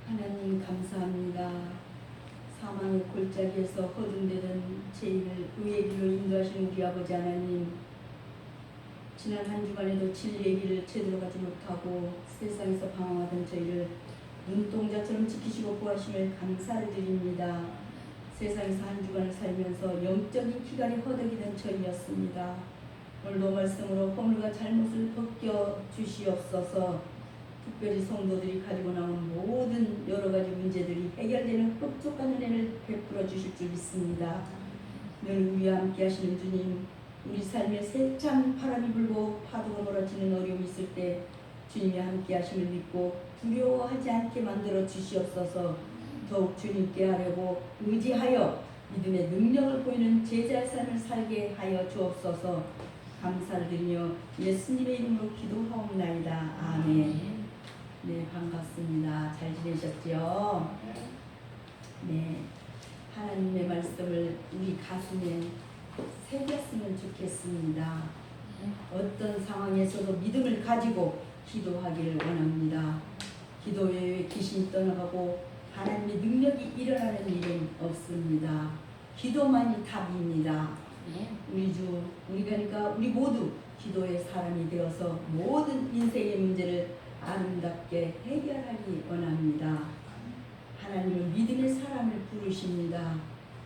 하나님 감사합니다. 사망의 골짜기에서 허둥대던 죄인을 의의 길로 인도하신 우리 아버지 하나님, 지난 한 주간에도 진리의 길을 제대로 가지 못하고 세상에서 방황하던 저희를 눈동자처럼 지키시고 구하심을 감사를 드립니다. 세상에서 한 주간을 살면서 영적인 기간이 허덕이던 저희였습니다. 오늘도 말씀으로 허물과 잘못을 벗겨 주시옵소서. 특별히 성도들이 가지고 나온 모든 여러 가지 문제들이 해결되는 흡족한 은혜를 베풀어 주실 줄 믿습니다. 늘 우리와 함께 하시는 주님, 우리 삶에 세찬 바람이 불고 파도가 몰아치는 어려움이 있을 때 주님이 함께 하심을 믿고 두려워하지 않게 만들어 주시옵소서. 더욱 주님께 하려고 의지하여 믿음의 능력을 보이는 제자의 삶을 살게 하여 주옵소서. 감사를 드리며 예수님의 이름으로 기도하옵나이다. 아멘. 네, 반갑습니다. 잘 지내셨죠? 네, 하나님의 말씀을 우리 가슴에 새겼으면 좋겠습니다. 어떤 상황에서도 믿음을 가지고 기도하기를 원합니다. 기도 외에 귀신이 떠나가고 하나님의 능력이 일어나는 일은 없습니다. 기도만이 답입니다. 그러니까 우리 모두 기도의 사람이 되어서 모든 인생의 문제를 아름답게 해결하기 원합니다. 하나님은 믿음의 사람을 부르십니다.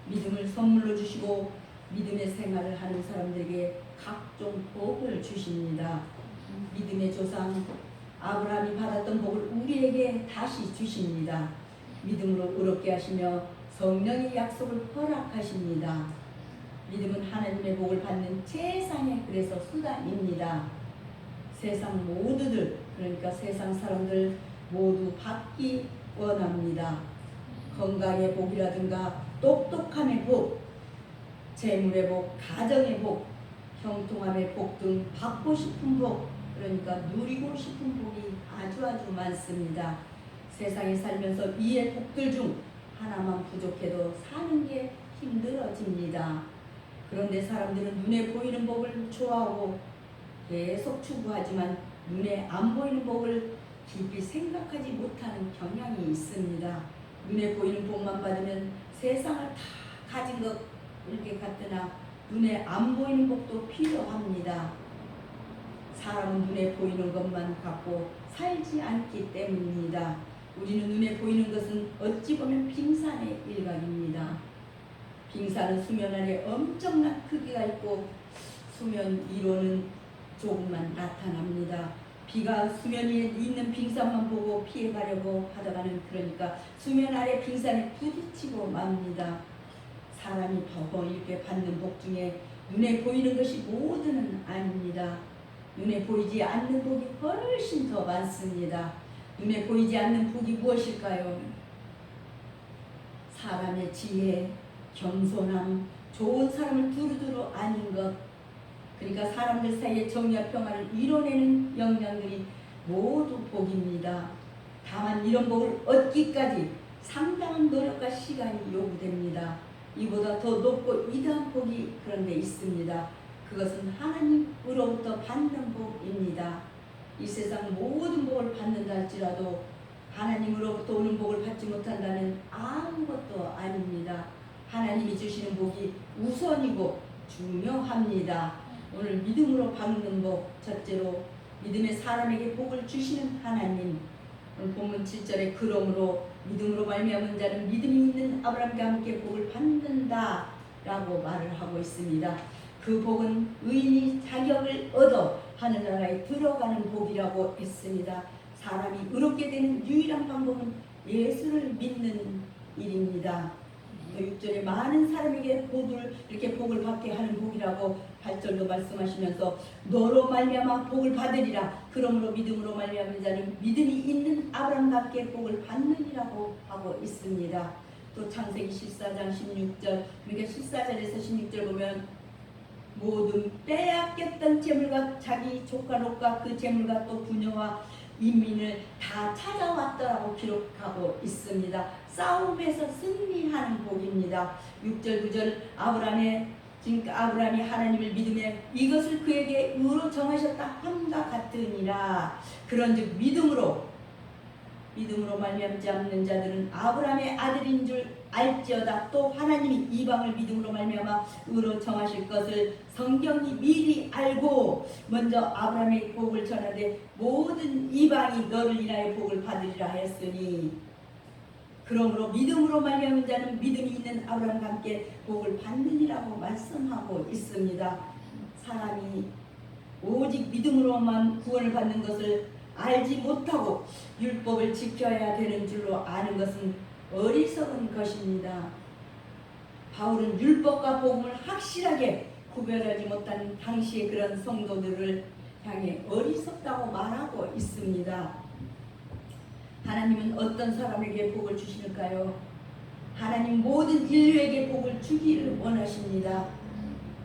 믿음을 선물로 주시고 믿음의 생활을 하는 사람들에게 각종 복을 주십니다. 믿음의 조상 아브라함이 받았던 복을 우리에게 다시 주십니다. 믿음으로 의롭게 하시며 성령의 약속을 허락하십니다. 믿음은 하나님의 복을 받는 최상의 그래서 수단입니다. 세상 모두들, 그러니까 세상 사람들 모두 받기 원합니다. 건강의 복이라든가 똑똑함의 복, 재물의 복, 가정의 복, 형통함의 복 등 받고 싶은 복, 그러니까 누리고 싶은 복이 아주 많습니다. 세상에 살면서 이의 복들 중 하나만 부족해도 사는 게 힘들어집니다. 그런데 사람들은 눈에 보이는 복을 좋아하고 계속 추구하지만 눈에 안 보이는 복을 깊이 생각하지 못하는 경향이 있습니다. 눈에 보이는 복만 받으면 세상을 다 가진 것 이렇게 같으나 눈에 안 보이는 복도 필요합니다. 사람은 눈에 보이는 것만 갖고 살지 않기 때문입니다. 우리는 눈에 보이는 것은 어찌 보면 빙산의 일각입니다. 빙산은 수면 아래 엄청난 크기가 있고 수면 위로는 조금만 나타납니다. 비가 수면 위에 있는 빙산만 보고 피해가려고 하다가는 그러니까 수면 아래 빙산에 부딪히고 맙니다. 사람이 더 이렇게 받는 복 중에 눈에 보이는 것이 모두는 아닙니다. 눈에 보이지 않는 복이 훨씬 더 많습니다. 눈에 보이지 않는 복이 무엇일까요? 사람의 지혜, 겸손함, 좋은 사람을 두루두루 아는 것, 그러니까 사람들 사이의 정의와 평화를 이뤄내는 역량들이 모두 복입니다. 다만 이런 복을 얻기까지 상당한 노력과 시간이 요구됩니다. 이보다 더 높고 위대한 복이 그런데 있습니다. 그것은 하나님으로부터 받는 복입니다. 이 세상 모든 복을 받는다 할지라도 하나님으로부터 오는 복을 받지 못한다면 아무것도 아닙니다. 하나님이 주시는 복이 우선이고 중요합니다. 오늘 믿음으로 받는 복, 첫째로 믿음의 사람에게 복을 주시는 하나님. 오늘 본문 7절에 그러므로 믿음으로 말미암은 자는 믿음이 있는 아브라함과 함께 복을 받는다 라고 말을 하고 있습니다. 그 복은 의인이 자격을 얻어 하늘나라에 들어가는 복이라고 했습니다. 사람이 의롭게 되는 유일한 방법은 예수를 믿는 일입니다. 6절에 많은 사람에게 모두 이렇게 복을 받게 하는 복이라고 8절도 말씀하시면서 너로 말미암아 복을 받으리라. 그러므로 믿음으로 말미암은 자는 믿음이 있는 아브라함과 함께 복을 받느니라고 하고 있습니다. 또 창세기 14장 16절, 그러니까 14절에서 16절 보면 모든 빼앗겼던 재물과 자기 조카 롯과 그 재물과 또 부녀와 인민을 다 찾아왔더라고 기록하고 있습니다. 싸움에서 승리하는 복입니다. 6절 9절 아브라함이 하나님을 믿으며 이것을 그에게 의로 정하셨다 함과 같으니라. 그런즉 믿음으로 믿음으로 말미암지 않는 자들은 아브라함의 아들인 줄 알지어다. 또 하나님이 이방을 믿음으로 말미암아 의로 정하실 것을 성경이 미리 알고 먼저 아브라함의 복을 전하되 모든 이방이 너를 인하여 복을 받으리라 하였으니 그러므로 믿음으로 말미암은 자는 믿음이 있는 아브라함과 함께 복을 받느니라고 말씀하고 있습니다. 사람이 오직 믿음으로만 구원을 받는 것을 알지 못하고 율법을 지켜야 되는 줄로 아는 것은 어리석은 것입니다. 바울은 율법과 복음을 확실하게 구별하지 못한 당시의 그런 성도들을 향해 어리석다고 말하고 있습니다. 하나님은 어떤 사람에게 복을 주실까요? 하나님 모든 인류에게 복을 주기를 원하십니다.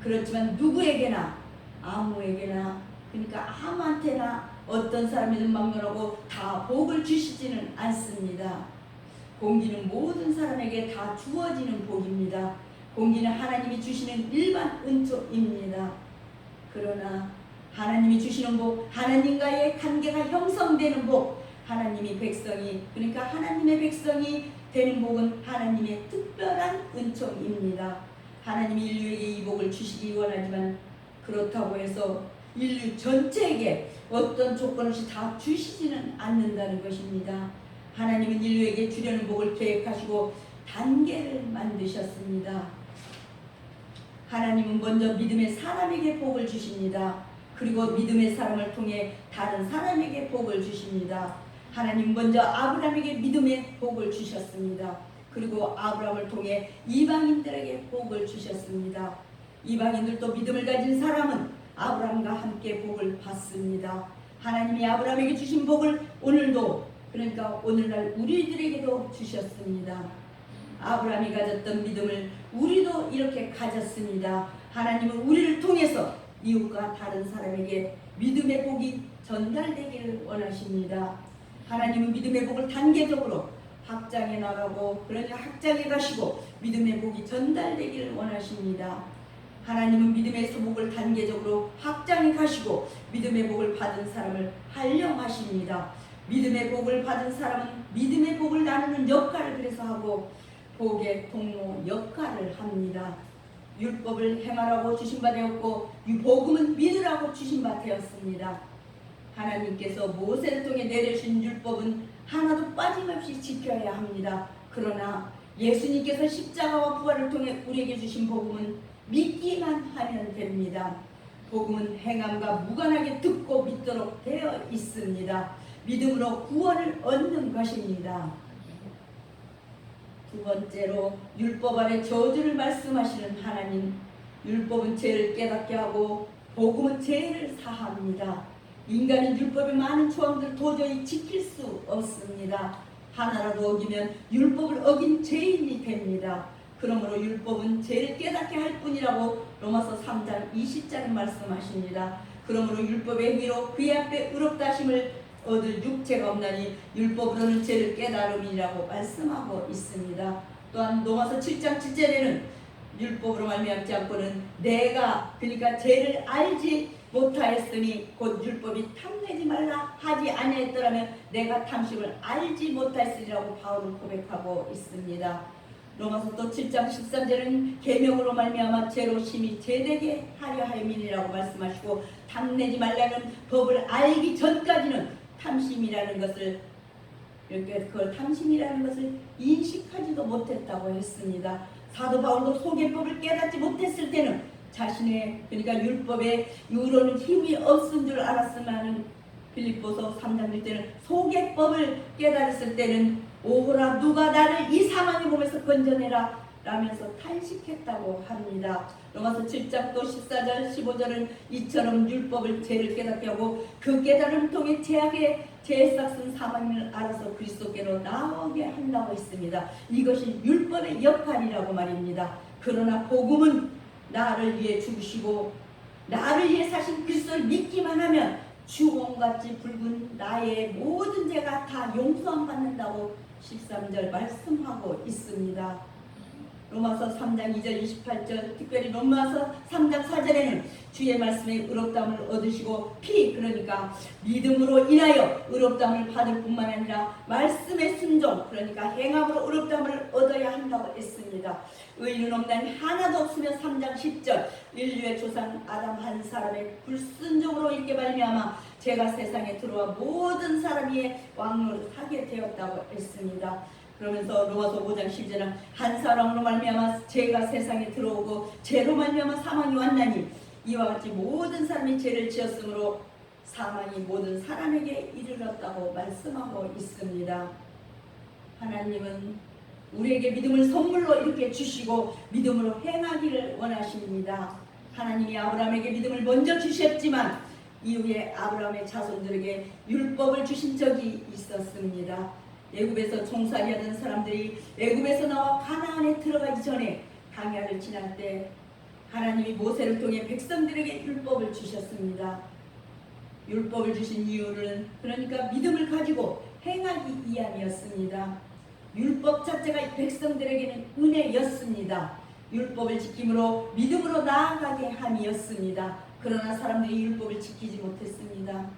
그렇지만 누구에게나 아무에게나 그러니까 아무한테나 어떤 사람이든 막론하고 다 복을 주시지는 않습니다. 공기는 모든 사람에게 다 주어지는 복입니다. 공기는 하나님이 주시는 일반 은총입니다. 그러나 하나님이 주시는 복, 하나님과의 관계가 형성되는 복, 하나님의 백성이 그러니까 하나님의 백성이 되는 복은 하나님의 특별한 은총입니다. 하나님이 인류에게 이 복을 주시기 원하지만 그렇다고 해서 인류 전체에게 어떤 조건 없이 다 주시지는 않는다는 것입니다. 하나님은 인류에게 주려는 복을 계획하시고 단계를 만드셨습니다. 하나님은 먼저 믿음의 사람에게 복을 주십니다. 그리고 믿음의 사람을 통해 다른 사람에게 복을 주십니다. 하나님 먼저 아브라함에게 믿음의 복을 주셨습니다. 그리고 아브라함을 통해 이방인들에게 복을 주셨습니다. 이방인들도 믿음을 가진 사람은 아브라함과 함께 복을 받습니다. 하나님이 아브라함에게 주신 복을 오늘도 그러니까 오늘날 우리들에게도 주셨습니다. 아브라함이 가졌던 믿음을 우리도 이렇게 가졌습니다. 하나님은 우리를 통해서 이웃과 다른 사람에게 믿음의 복이 전달되기를 원하십니다. 하나님은 믿음의 복을 단계적으로 확장해 나가고 그러니까 확장해 가시고 믿음의 복이 전달되기를 원하십니다. 하나님은 믿음의 복을 단계적으로 확장해 가시고 믿음의 복을 받은 사람을 활용하십니다. 믿음의 복을 받은 사람은 믿음의 복을 나누는 역할을 그래서 하고 복의 통로 역할을 합니다. 율법을 행하라고 주신 바 되었고 복음은 믿으라고 주신 바 되었습니다. 하나님께서 모세를 통해 내려주신 율법은 하나도 빠짐없이 지켜야 합니다. 그러나 예수님께서 십자가와 부활을 통해 우리에게 주신 복음은 믿기만 하면 됩니다. 복음은 행함과 무관하게 듣고 믿도록 되어 있습니다. 믿음으로 구원을 얻는 것입니다. 두 번째로 율법 아래 저주를 말씀하시는 하나님. 율법은 죄를 깨닫게 하고 복음은 죄를 사합니다. 인간은 율법의 많은 조항들을 도저히 지킬 수 없습니다. 하나라도 어기면 율법을 어긴 죄인이 됩니다. 그러므로 율법은 죄를 깨닫게 할 뿐이라고 로마서 3장 20절에 말씀하십니다. 그러므로 율법의 행위로 그의 앞에 의롭다 하심을 얻을 육체가 없나니 율법으로는 죄를 깨달음이라고 말씀하고 있습니다. 또한 로마서 7장 7절에는 율법으로 말미암지 않고는 내가 그러니까 죄를 알지 못하였으니 곧 율법이 탐내지 말라 하지 아니했더라면 내가 탐심을 알지 못하였으리라고 바울은 고백하고 있습니다. 로마서 또 7장 13절은 계명으로 말미암아 죄로 심히 죄되게 하려 함이니라고 말씀하시고 탐내지 말라는 법을 알기 전까지는 탐심이라는 것을 이렇게 그 탐심이라는 것을 인식하지도 못했다고 했습니다. 사도 바울도 소개법을 깨닫지 못했을 때는 자신의 그러니까 율법에 이루는 힘이 없은 줄 알았으면 빌립보서 3장 1절은 소개법을 깨달았을 때는 오호라 누가 나를 이 상황에 보면서 건져내라 라면서 탄식했다고 합니다. 로마서 7장 또 14절 15절은 이처럼 율법을 죄를 깨닫게 하고 그 깨달음을 통해 죄악의 죄에 싹슨 사망을 알아서 그리스도께로 나오게 한다고 했습니다. 이것이 율법의 역할이라고 말입니다. 그러나 복음은 나를 위해 죽으시고 나를 위해 사신 그리스도를 믿기만 하면 주홍같이 붉은 나의 모든 죄가 다 용서함 받는다고 13절 말씀하고 있습니다. 로마서 3장 2절 28절 특별히 로마서 3장 4절에는 주의 말씀에 의롭다함을 얻으시고 그러니까 믿음으로 인하여 의롭다함을 받을 뿐만 아니라 말씀의 순종 그러니까 행함으로 의롭다함을 얻어야 한다고 했습니다. 의인은 없나니 하나도 없으며 3장 10절 인류의 조상 아담 한 사람의 불순종으로 이렇게 말미암아 죄가 세상에 들어와 모든 사람 위에 왕노릇하게 되었다고 했습니다. 그러면서 로마서 5장 10절은 한 사람으로 말미암아 죄가 세상에 들어오고 죄로 말미암아 사망이 왔나니 이와 같이 모든 사람이 죄를 지었으므로 사망이 모든 사람에게 이르렀다고 말씀하고 있습니다. 하나님은 우리에게 믿음을 선물로 이렇게 주시고 믿음으로 행하기를 원하십니다. 하나님이 아브라함에게 믿음을 먼저 주셨지만 이후에 아브라함의 자손들에게 율법을 주신 적이 있었습니다. 애굽에서 종살이 하던 사람들이 애굽에서 나와 가나안에 들어가기 전에 광야를 지날 때 하나님이 모세를 통해 백성들에게 율법을 주셨습니다. 율법을 주신 이유는 그러니까 믿음을 가지고 행하기 위함이었습니다. 율법 자체가 백성들에게는 은혜였습니다. 율법을 지킴으로 믿음으로 나아가게 함이었습니다. 그러나 사람들이 율법을 지키지 못했습니다.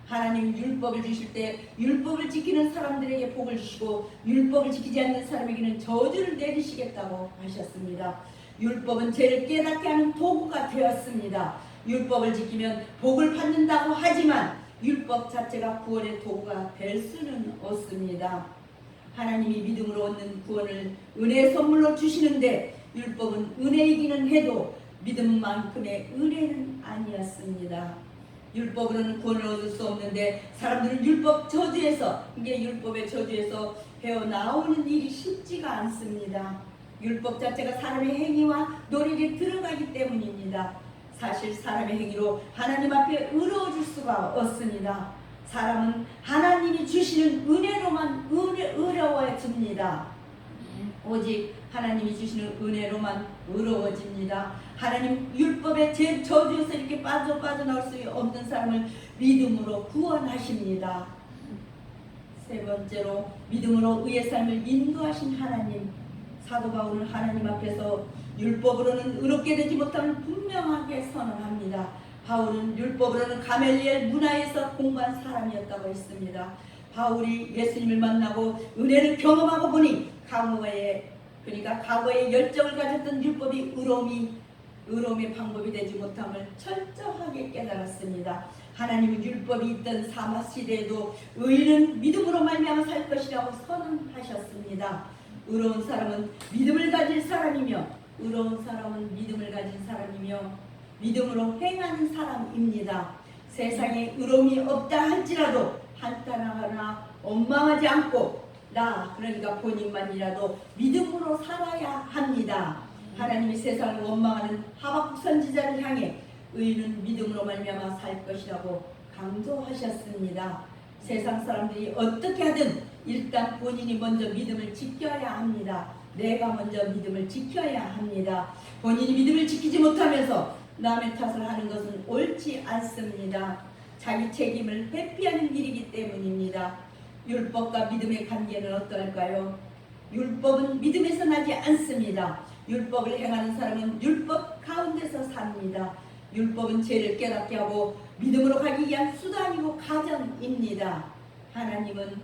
하나님 율법을 주실 때 율법을 지키는 사람들에게 복을 주시고 율법을 지키지 않는 사람에게는 저주를 내리시겠다고 하셨습니다. 율법은 죄를 깨닫게 하는 도구가 되었습니다. 율법을 지키면 복을 받는다고 하지만 율법 자체가 구원의 도구가 될 수는 없습니다. 하나님이 믿음으로 얻는 구원을 은혜의 선물로 주시는데 율법은 은혜이기는 해도 믿음만큼의 은혜는 아니었습니다. 율법으로는 구원을 얻을 수 없는데 사람들은 율법 저주에서 이게 율법의 저주에서 헤어나오는 일이 쉽지가 않습니다. 율법 자체가 사람의 행위와 노력에 들어가기 때문입니다. 사실 사람의 행위로 하나님 앞에 의로워질 수가 없습니다. 사람은 하나님이 주시는 은혜로만 의로워집니다. 오직 하나님이 주시는 은혜로만 의로워집니다. 하나님 율법의 저주에서 이렇게 빠져나올 수 없는 사람을 믿음으로 구원하십니다. 세 번째로 믿음으로 의의 삶을 인도하신 하나님. 사도 바울은 하나님 앞에서 율법으로는 의롭게 되지 못함을 분명하게 선언합니다. 바울은 율법으로는 가멜리엘 문화에서 공부한 사람이었다고 했습니다. 바울이 예수님을 만나고 은혜를 경험하고 보니 과거에 열정을 가졌던 율법이 의로움의 방법이 되지 못함을 철저하게 깨달았습니다. 하나님은 율법이 있던 사마 시대에도 의인은 믿음으로 말미암아 살 것이라고 선언하셨습니다. 의로운 사람은 믿음을 가진 사람이며 의로운 사람은 믿음을 가진 사람이며 믿음으로 행하는 사람입니다. 세상에 의로움이 없다 할지라도 한탄하거나 원망하지 않고 그러니까 본인만이라도 믿음으로 살아야 합니다. 하나님이 세상을 원망하는 하박국 선지자를 향해 의인은 믿음으로 말미암아 살 것이라고 강조하셨습니다. 세상 사람들이 어떻게 하든 일단 본인이 먼저 믿음을 지켜야 합니다. 내가 먼저 믿음을 지켜야 합니다. 본인이 믿음을 지키지 못하면서 남의 탓을 하는 것은 옳지 않습니다. 자기 책임을 회피하는 일이기 때문입니다. 율법과 믿음의 관계는 어떨까요? 율법은 믿음에서 나지 않습니다. 율법을 행하는 사람은 율법 가운데서 삽니다. 율법은 죄를 깨닫게 하고 믿음으로 가기 위한 수단이고 가정입니다. 하나님은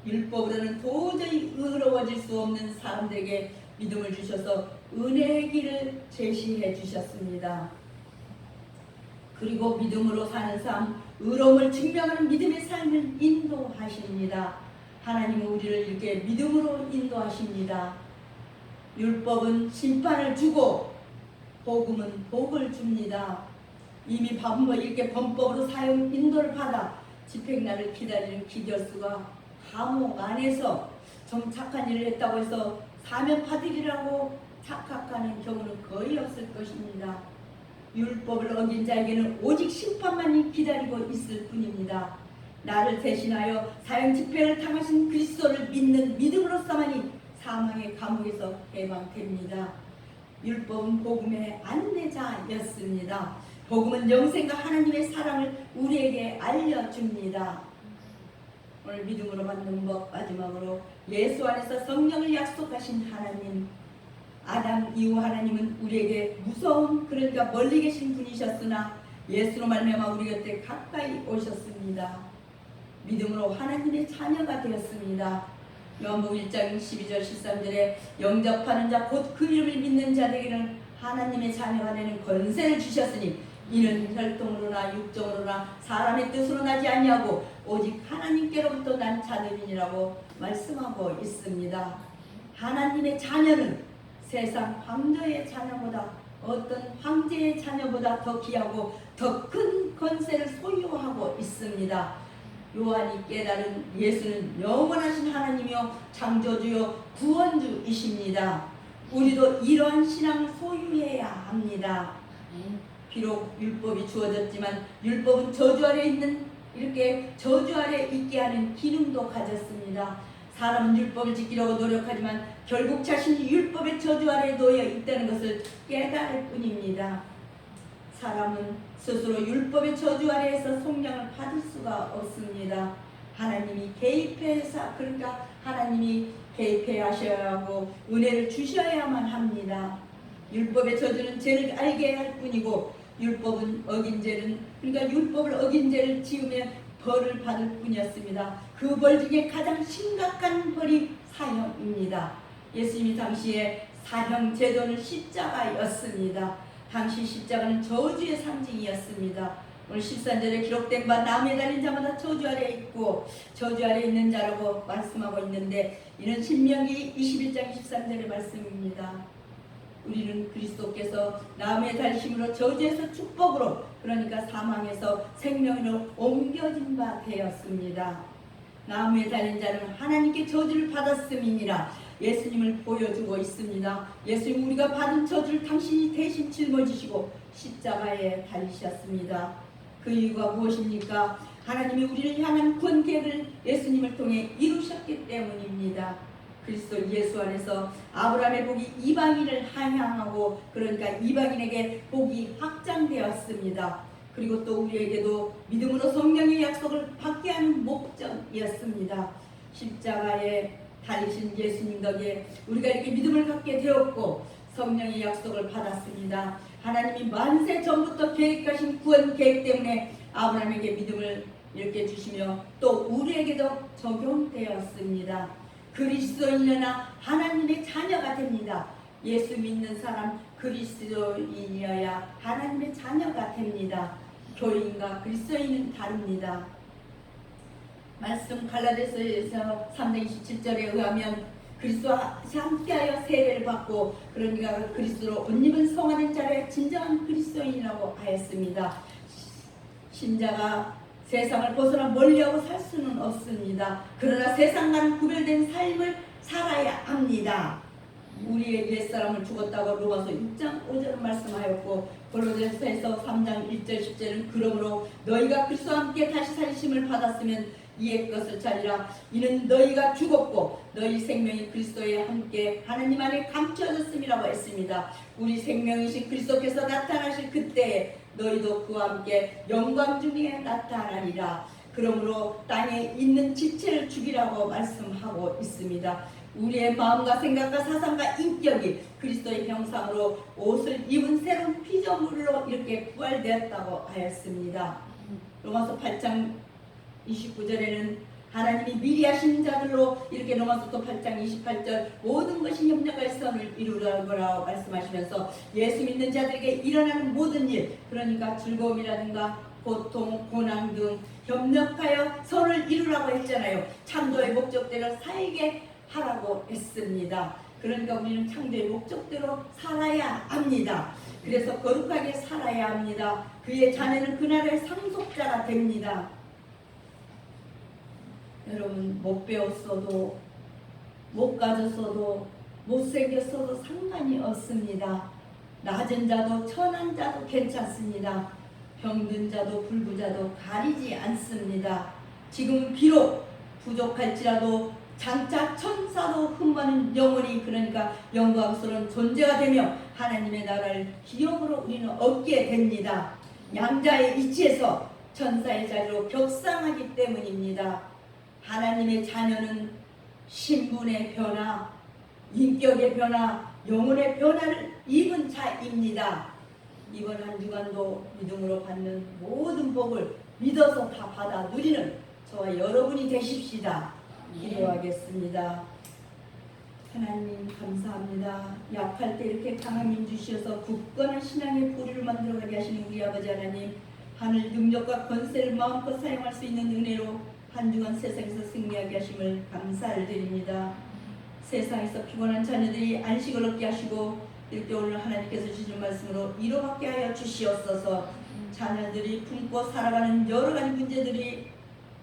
율법으로는 도저히 의로워질 수 없는 사람들에게 믿음을 주셔서 은혜의 길을 제시해 주셨습니다. 그리고 믿음으로 사는 삶, 의로움을 증명하는 믿음의 삶을 인도하십니다. 하나님은 우리를 이렇게 믿음으로 인도하십니다. 율법은 심판을 주고 복음은 복을 줍니다. 이미 이렇게 범법으로 사형 인도를 받아 집행날을 기다리는 기결수가 감옥 안에서 정착한 일을 했다고 해서 사면 받으리라고 착각하는 경우는 거의 없을 것입니다. 율법을 어긴 자에게는 오직 심판만이 기다리고 있을 뿐입니다. 나를 대신하여 사형 집행을 당하신 그리스도를 믿는 믿음으로서만이 사망의 감옥에서 해방됩니다. 율법은 복음의 안내자였습니다. 복음은 영생과 하나님의 사랑을 우리에게 알려줍니다. 오늘 믿음으로 받는 법 마지막으로 예수 안에서 성령을 약속하신 하나님. 아담 이후 하나님은 우리에게 무서운, 그러니까 멀리 계신 분이셨으나 예수로 말미암아 우리 곁에 가까이 오셨습니다. 믿음으로 하나님의 자녀가 되었습니다. 요한복음 1장 12절 13절에 영접하는 자 곧 그 이름을 믿는 자들에게는 하나님의 자녀가 되는 권세를 주셨으니 이는 혈통으로나 육정으로나 사람의 뜻으로 나지 아니하고 오직 하나님께로부터 난 자들이니라고 말씀하고 있습니다. 하나님의 자녀는 세상 황제의 자녀보다, 어떤 황제의 자녀보다 더 귀하고 더 큰 권세를 소유하고 있습니다. 요한이 깨달은 예수는 영원하신 하나님이요 창조주요 구원주이십니다. 우리도 이러한 신앙을 소유해야 합니다. 비록 율법이 주어졌지만 율법은 저주 아래 있는, 이렇게 저주 아래 있게 하는 기능도 가졌습니다. 사람은 율법을 지키려고 노력하지만 결국 자신이 율법의 저주 아래 놓여 있다는 것을 깨달을 뿐입니다. 사람은 스스로 율법의 저주 아래에서 속량을 받을 수가 없습니다. 하나님이 개입해서, 그러니까 하나님이 개입해야 하셔야 하고 은혜를 주셔야만 합니다. 율법의 저주는 죄를 알게 할 뿐이고 율법은 어긴 죄는, 그러니까 율법을 어긴 죄를 지으면 벌을 받을 뿐이었습니다. 그 벌 중에 가장 심각한 벌이 사형입니다. 예수님이 당시에 사형 제도는 십자가였습니다. 당시 십자가는 저주의 상징이었습니다. 오늘 13절에 기록된 바 나무에 달린 자마다 저주 아래 있고 저주 아래 있는 자라고 말씀하고 있는데, 이는 신명기 21장 13절의 말씀입니다. 우리는 그리스도께서 나무에 달심으로 저주에서 축복으로, 그러니까 사망에서 생명으로 옮겨진 바 되었습니다. 나무에 달린 자는 하나님께 저주를 받았음이니라 예수님을 보여주고 있습니다. 예수님 우리가 받은 저주를 당신이 대신 짊어지시고 십자가에 달리셨습니다. 그 이유가 무엇입니까? 하나님이 우리를 향한 구원 계획을 예수님을 통해 이루셨기 때문입니다. 그리스도 예수 안에서 아브라함의 복이 이방인을 향하고, 그러니까 이방인에게 복이 확장되었습니다. 그리고 또 우리에게도 믿음으로 성령의 약속을 받게 하는 목적이었습니다. 십자가에 달리신 예수님 덕에 우리가 이렇게 믿음을 갖게 되었고 성령의 약속을 받았습니다. 하나님이 만세 전부터 계획하신 구원 계획 때문에 아브라함에게 믿음을 이렇게 주시며 또 우리에게도 적용되었습니다. 그리스도인이나 하나님의 자녀가 됩니다. 예수 믿는 사람 그리스도인이어야 하나님의 자녀가 됩니다. 교인과 그리스도인은 다릅니다. 말씀 갈라디아서에서 3장 27절에 의하면 그리스도와 함께하여 세례를 받고, 그러니까 그리스도로 옷 입은 성화된 자를 진정한 그리스도인이라고 하였습니다. 신자가 세상을 벗어나 멀리하고 살 수는 없습니다. 그러나 세상과는 구별된 삶을 살아야 합니다. 우리의 옛사람을 죽었다고 로마서 6장 5절은 말씀하였고, 골로새서 3장 1절 10절은 그러므로 너희가 그리스도와 함께 다시 살리심을 받았으면 이의 것을 찾으라. 이는 너희가 죽었고 너희 생명이 그리스도에 함께 하나님 안에 감춰졌음이라고 했습니다. 우리 생명이신 그리스도께서 나타나실 그때에 너희도 그와 함께 영광 중에 나타나리라. 그러므로 땅에 있는 지체를 죽이라고 말씀하고 있습니다. 우리의 마음과 생각과 사상과 인격이 그리스도의 형상으로 옷을 입은 새로운 피조물로 이렇게 부활되었다고 하였습니다. 로마서 8장 29절에는 하나님이 미리 하신 자들로, 이렇게 로마서 또 8장 28절 모든 것이 협력할 선을 이루라고 말씀하시면서 예수 믿는 자들에게 일어나는 모든 일, 그러니까 즐거움이라든가 고통, 고난 등 협력하여 선을 이루라고 했잖아요. 창조의 목적대로 살게 하라고 했습니다. 그러니까 우리는 창조의 목적대로 살아야 합니다. 그래서 거룩하게 살아야 합니다. 그의 자녀는 그 나라의 상속자가 됩니다. 여러분, 못 배웠어도 못 가졌어도 못생겼어도 상관이 없습니다. 낮은 자도 천한 자도 괜찮습니다. 병든 자도 불구자도 가리지 않습니다. 지금 비록 부족할지라도 장차 천사도 흠모하는 영원히, 그러니까 영광스러운 존재가 되며 하나님의 나라를 기업으로 우리는 얻게 됩니다. 양자의 이치에서 천사의 자리로 격상하기 때문입니다. 하나님의 자녀는 신분의 변화, 인격의 변화, 영혼의 변화를 입은 자입니다. 이번 한 주간도 믿음으로 받는 모든 복을 믿어서 다 받아 누리는 저와 여러분이 되십시다. 기도하겠습니다. 하나님 감사합니다. 약할 때 이렇게 강한 힘 주셔서 굳건한 신앙의 보리를 만들어가게 하시는 우리 아버지 하나님, 하늘 능력과 권세를 마음껏 사용할 수 있는 은혜로 한 주간 세상에서 승리하게 하심을 감사를 드립니다. 세상에서 피곤한 자녀들이 안식을 얻게 하시고 이렇게 오늘 하나님께서 주신 말씀으로 위로받게 하여 주시옵소서. 자녀들이 품고 살아가는 여러 가지 문제들이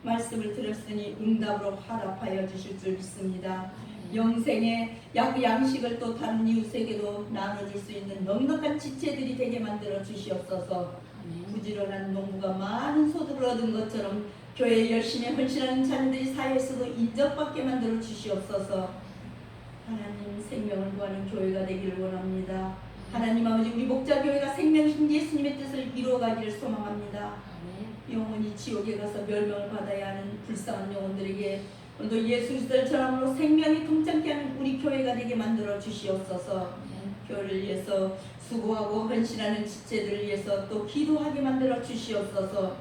말씀을 들었으니 응답으로 화답하여 주실 줄 믿습니다. 영생의 양식을 또 다른 이웃에게도 나눠줄 수 있는 넉넉한 지체들이 되게 만들어 주시옵소서. 부지런한 농부가 많은 소득을 얻은 것처럼 교회에 열심히 헌신하는 자녀들이 사회에서도 인정받게 만들어 주시옵소서. 하나님, 생명을 구하는 교회가 되기를 원합니다. 하나님 아버지, 우리 목자교회가 생명이신 예수님의 뜻을 이루어가기를 소망합니다. 영혼이 지옥에 가서 멸망을 받아야 하는 불쌍한 영혼들에게 오늘도 예수 그리스도를 전함으로 생명이 동참케 하는 우리 교회가 되게 만들어 주시옵소서. 교회를 위해서 수고하고 헌신하는 지체들을 위해서 또 기도하게 만들어 주시옵소서.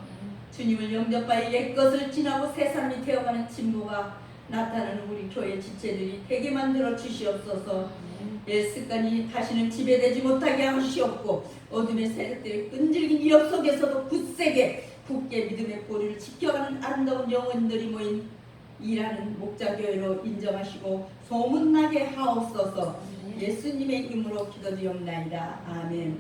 주님을 영접하여 옛것을 지나고 새 사람이 되어가는 진보가 나타나는 우리 교회 지체들이 되게 만들어 주시옵소서. 옛 습관이 다시는 지배되지 못하게 하시옵고 어둠의 세력들의 끈질긴 위협 속에서도 굳세게 굳게 믿음의 고리를 지켜가는 아름다운 영혼들이 모인 일하는 목자교회로 인정하시고 소문나게 하옵소서. 예수님의 이름으로 기도드리옵나이다. 아멘.